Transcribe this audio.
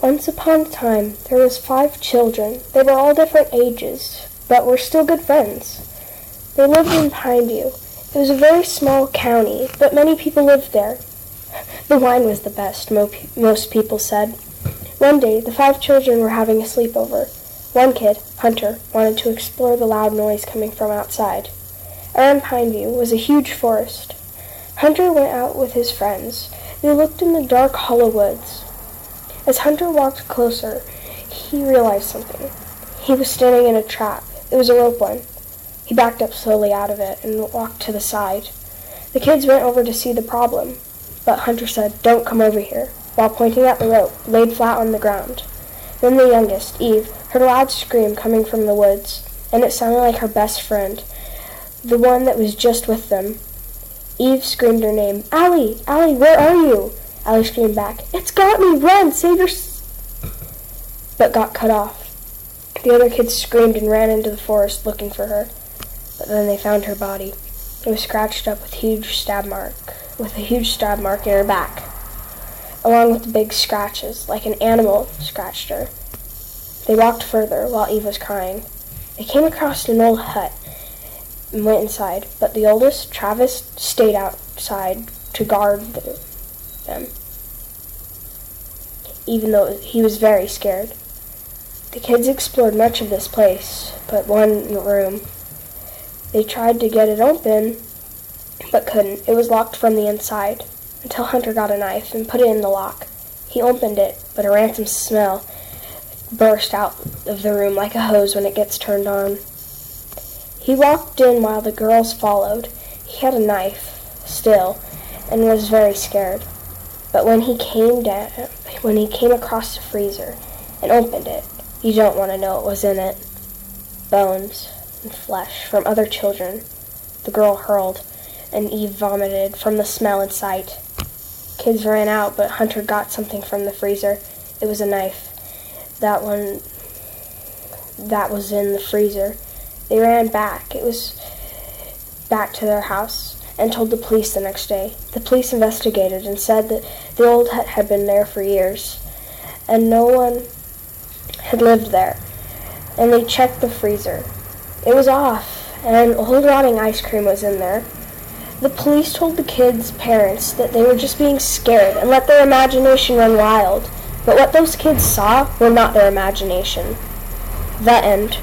Once upon a time, there was 5 children. They were all different ages, but were still good friends. They lived in Pineview. It was a very small county, but many people lived there. The wine was the best, most people said. One day, the 5 children were having a sleepover. One kid, Hunter, wanted to explore the loud noise coming from outside. Around Pineview was a huge forest. Hunter went out with his friends. They looked in the dark, hollow woods. As Hunter walked closer, he realized something. He was standing in a trap. It was a rope one. He backed up slowly out of it and walked to the side. The kids went over to see the problem, but Hunter said, "Don't come over here," while pointing at the rope, laid flat on the ground. Then the youngest, Eve, heard a loud scream coming from the woods, and it sounded like her best friend, the one that was just with them. Eve screamed her name. "Allie! Allie, where are you?" Allie screamed back, "It's got me! Run! Save your but got cut off. The other kids screamed and ran into the forest looking for her, but then they found her body. It was scratched up with a huge stab mark in her back, along with the big scratches, like an animal scratched her. They walked further while Eve was crying. They came across an old hut and went inside, but the oldest, Travis, stayed outside to guard them, even though he was very scared. The kids explored much of this place, but one room. They tried to get it open, but couldn't. It was locked from the inside, until Hunter got a knife and put it in the lock. He opened it, but a rancid smell burst out of the room like a hose when it gets turned on. He walked in while the girls followed. He had a knife, still, and was very scared. But when he came across the freezer and opened it, you don't want to know what was in it. Bones and flesh from other children. The girl hurled, and Eve vomited from the smell and sight. Kids ran out, but Hunter got something from the freezer. It was a knife. That was in the freezer. They ran back. It was back to their house and told the police the next day. The police investigated and said that the old hut had been there for years, and no one had lived there. And they checked the freezer. It was off, and old rotting ice cream was in there. The police told the kids' parents that they were just being scared and let their imagination run wild. But what those kids saw were not their imagination. The end.